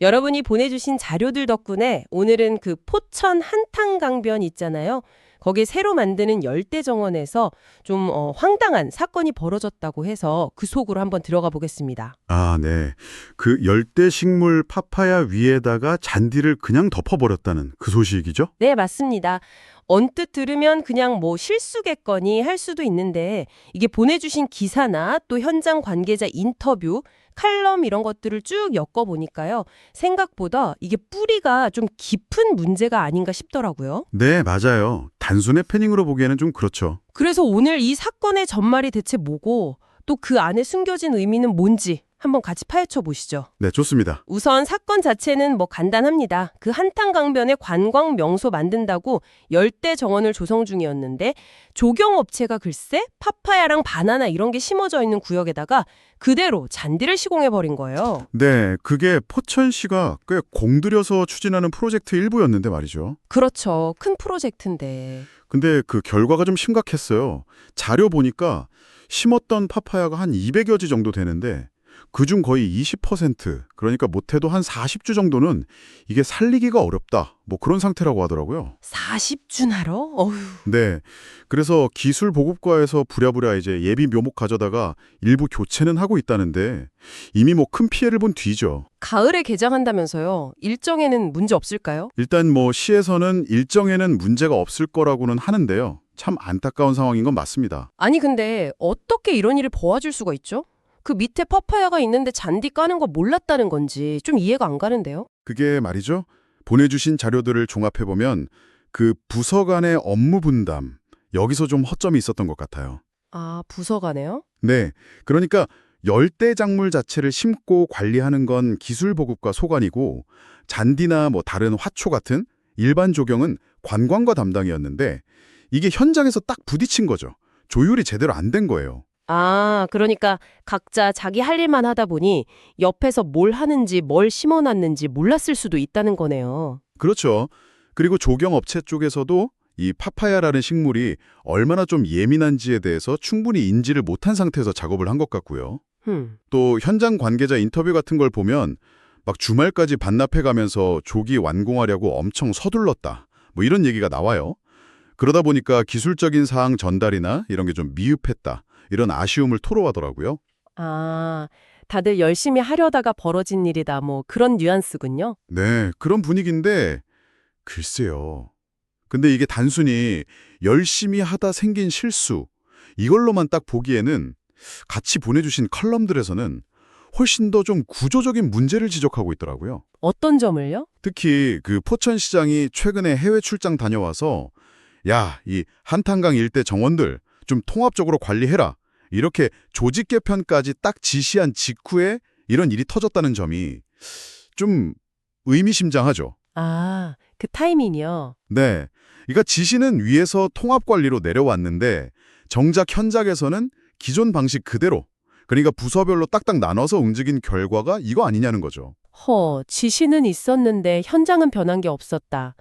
여러분이 보내주신 자료들 덕분에 오늘은 그 포천 한탄강변 있잖아요. 거기 새로 만드는 열대정원에서 좀 황당한 사건이 벌어졌다고 해서 그 속으로 한번 들어가 보겠습니다. 아, 네. 그 열대식물 파파야 위에다가 잔디를 그냥 덮어버렸다는 그 소식이죠? 네, 맞습니다. 언뜻 들으면 그냥 뭐 실수겠거니 할 수도 있는데 이게 보내주신 기사나 또 현장 관계자 인터뷰, 칼럼 이런 것들을 쭉 엮어보니까요. 생각보다 이게 뿌리가 좀 깊은 문제가 아닌가 싶더라고요. 네, 맞아요. 단순의 패닝으로 보기에는 좀 그렇죠. 그래서 오늘 이 사건의 전말이 대체 뭐고 또 그 안에 숨겨진 의미는 뭔지 한번 같이 파헤쳐 보시죠. 네, 좋습니다. 우선 사건 자체는 뭐 간단합니다. 그 한탄강변에 관광 명소 만든다고 열대 정원을 조성 중이었는데 조경업체가 글쎄 파파야랑 바나나 이런 게 심어져 있는 구역에다가 그대로 잔디를 시공해 버린 거예요. 네, 그게 포천시가 꽤 공들여서 추진하는 프로젝트 일부였는데 말이죠. 그렇죠. 큰 프로젝트인데. 근데 그 결과가 좀 심각했어요. 자료 보니까 심었던 파파야가 한 200여 지 정도 되는데 그중 거의 20%, 그러니까 못해도 한 40주 정도는 이게 살리기가 어렵다. 뭐 그런 상태라고 하더라고요. 40주나로? 어휴. 네. 그래서 기술보급과에서 부랴부랴 이제 예비 묘목 가져다가 일부 교체는 하고 있다는데 이미 뭐 큰 피해를 본 뒤죠. 가을에 개장한다면서요. 일정에는 문제 없을까요? 일단 뭐 시에서는 일정에는 문제가 없을 거라고는 하는데요. 참 안타까운 상황인 건 맞습니다. 아니 근데 어떻게 이런 일을 보아줄 수가 있죠? 그 밑에 파파야가 있는데 잔디 까는 거 몰랐다는 건지 좀 이해가 안 가는데요. 그게 말이죠. 보내주신 자료들을 종합해보면 그 부서 간의 업무 분담, 여기서 좀 허점이 있었던 것 같아요. 아, 부서가네요? 네. 그러니까 열대작물 자체를 심고 관리하는 건 기술보급과 소관이고 잔디나 뭐 다른 화초 같은 일반 조경은 관광과 담당이었는데 이게 현장에서 딱 부딪힌 거죠. 조율이 제대로 안 된 거예요. 아, 그러니까 각자 자기 할 일만 하다 보니 옆에서 뭘 하는지 뭘 심어놨는지 몰랐을 수도 있다는 거네요. 그렇죠. 그리고 조경업체 쪽에서도 이 파파야라는 식물이 얼마나 좀 예민한지에 대해서 충분히 인지를 못한 상태에서 작업을 한 것 같고요. 또 현장 관계자 인터뷰 같은 걸 보면 막 주말까지 반납해가면서 조기 완공하려고 엄청 서둘렀다. 뭐 이런 얘기가 나와요. 그러다 보니까 기술적인 사항 전달이나 이런 게 좀 미흡했다. 이런 아쉬움을 토로하더라고요. 아, 다들 열심히 하려다가 벌어진 일이다. 뭐 그런 뉘앙스군요. 네, 그런 분위기인데 글쎄요. 근데 이게 단순히 열심히 하다 생긴 실수, 이걸로만 딱 보기에는 같이 보내주신 컬럼들에서는 훨씬 더 좀 구조적인 문제를 지적하고 있더라고요. 어떤 점을요? 특히 그 포천시장이 최근에 해외 출장 다녀와서 야, 이 한탄강 일대 정원들 좀 통합적으로 관리해라. 이렇게 조직 개편까지 딱 지시한 직후에 이런 일이 터졌다는 점이 좀 의미심장하죠. 아, 그 타이밍이요. 네. 그러니까 지시는 위에서 통합관리로 내려왔는데 정작 현장에서는 기존 방식 그대로, 그러니까 부서별로 딱딱 나눠서 움직인 결과가 이거 아니냐는 거죠. 지시는 있었는데 현장은 변한 게 없었다.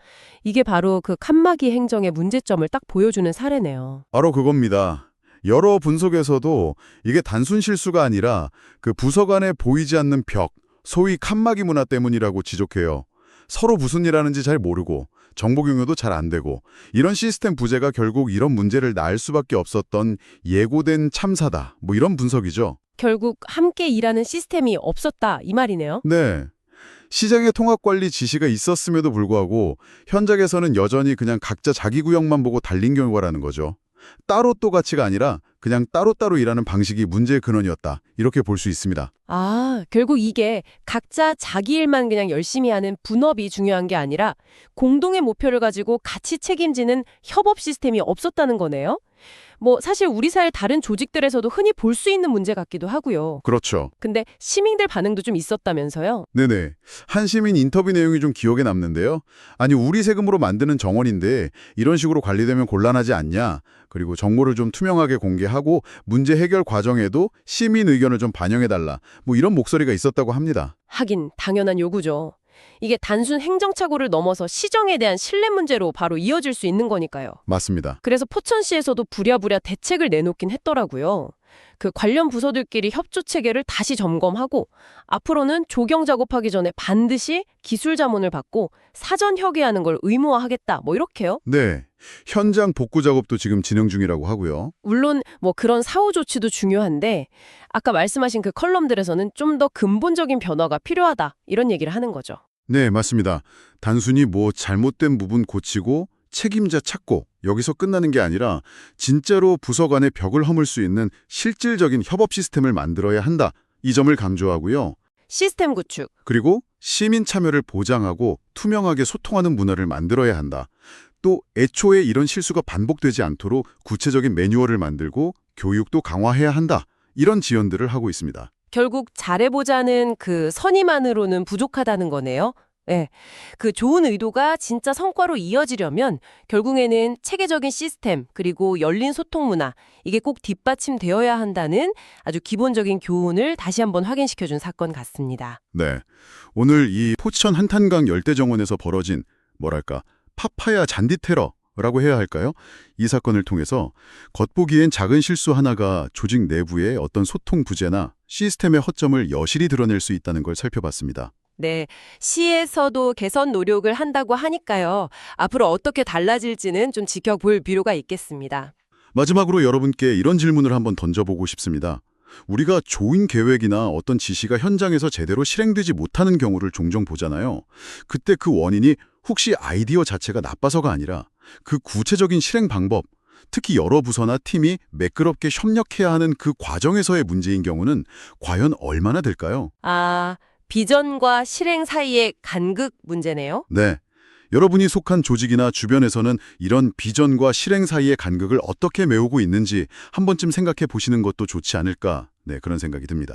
이게 바로 그 칸막이 행정의 문제점을 딱 보여주는 사례네요. 바로 그겁니다. 여러 분석에서도 이게 단순 실수가 아니라 그 부서 간에 보이지 않는 벽, 소위 칸막이 문화 때문이라고 지적해요. 서로 무슨 일 하는지 잘 모르고 정보 공유도 잘 안 되고 이런 시스템 부재가 결국 이런 문제를 낳을 수밖에 없었던 예고된 참사다. 뭐 이런 분석이죠. 결국 함께 일하는 시스템이 없었다 이 말이네요. 네. 시장의 통합관리 지시가 있었음에도 불구하고 현장에서는 여전히 그냥 각자 자기 구역만 보고 달린 결과라는 거죠. 따로 또 가치가 아니라 그냥 따로따로 일하는 방식이 문제의 근원이었다. 이렇게 볼 수 있습니다. 아, 결국 이게 각자 자기 일만 그냥 열심히 하는 분업이 중요한 게 아니라 공동의 목표를 가지고 같이 책임지는 협업 시스템이 없었다는 거네요. 뭐 사실 우리 사회 다른 조직들에서도 흔히 볼 수 있는 문제 같기도 하고요. 그렇죠. 근데 시민들 반응도 좀 있었다면서요? 네네. 한 시민 인터뷰 내용이 좀 기억에 남는데요. 아니, 우리 세금으로 만드는 정원인데 이런 식으로 관리되면 곤란하지 않냐. 그리고 정보를 좀 투명하게 공개하고 문제 해결 과정에도 시민 의견을 좀 반영해달라. 뭐 이런 목소리가 있었다고 합니다. 하긴 당연한 요구죠. 이게 단순 행정착오를 넘어서 시정에 대한 신뢰 문제로 바로 이어질 수 있는 거니까요. 맞습니다. 그래서 포천시에서도 부랴부랴 대책을 내놓긴 했더라고요. 그 관련 부서들끼리 협조 체계를 다시 점검하고 앞으로는 조경 작업하기 전에 반드시 기술 자문을 받고 사전 협의하는 걸 의무화하겠다. 뭐 이렇게요. 네, 현장 복구 작업도 지금 진행 중이라고 하고요. 물론 뭐 그런 사후 조치도 중요한데 아까 말씀하신 그 컬럼들에서는 좀 더 근본적인 변화가 필요하다. 이런 얘기를 하는 거죠. 네, 맞습니다. 단순히 뭐 잘못된 부분 고치고 책임자 찾고 여기서 끝나는 게 아니라 진짜로 부서 간의 벽을 허물 수 있는 실질적인 협업 시스템을 만들어야 한다. 이 점을 강조하고요. 시스템 구축. 그리고 시민 참여를 보장하고 투명하게 소통하는 문화를 만들어야 한다. 또 애초에 이런 실수가 반복되지 않도록 구체적인 매뉴얼을 만들고 교육도 강화해야 한다. 이런 지원들을 하고 있습니다. 결국 잘해보자는 그 선의만으로는 부족하다는 거네요. 네. 그 좋은 의도가 진짜 성과로 이어지려면 결국에는 체계적인 시스템 그리고 열린 소통 문화 이게 꼭 뒷받침되어야 한다는 아주 기본적인 교훈을 다시 한번 확인시켜준 사건 같습니다. 네, 오늘 이 포천 한탄강 열대정원에서 벌어진 뭐랄까 파파야 잔디 테러라고 해야 할까요? 이 사건을 통해서 겉보기엔 작은 실수 하나가 조직 내부의 어떤 소통 부재나 시스템의 허점을 여실히 드러낼 수 있다는 걸 살펴봤습니다. 네, 시에서도 개선 노력을 한다고 하니까요. 앞으로 어떻게 달라질지는 좀 지켜볼 필요가 있겠습니다. 마지막으로 여러분께 이런 질문을 한번 던져보고 싶습니다. 우리가 좋은 계획이나 어떤 지시가 현장에서 제대로 실행되지 못하는 경우를 종종 보잖아요. 그때 그 원인이 혹시 아이디어 자체가 나빠서가 아니라 그 구체적인 실행 방법, 특히 여러 부서나 팀이 매끄럽게 협력해야 하는 그 과정에서의 문제인 경우는 과연 얼마나 될까요? 아, 비전과 실행 사이의 간극 문제네요. 네. 여러분이 속한 조직이나 주변에서는 이런 비전과 실행 사이의 간극을 어떻게 메우고 있는지 한 번쯤 생각해 보시는 것도 좋지 않을까, 네, 그런 생각이 듭니다.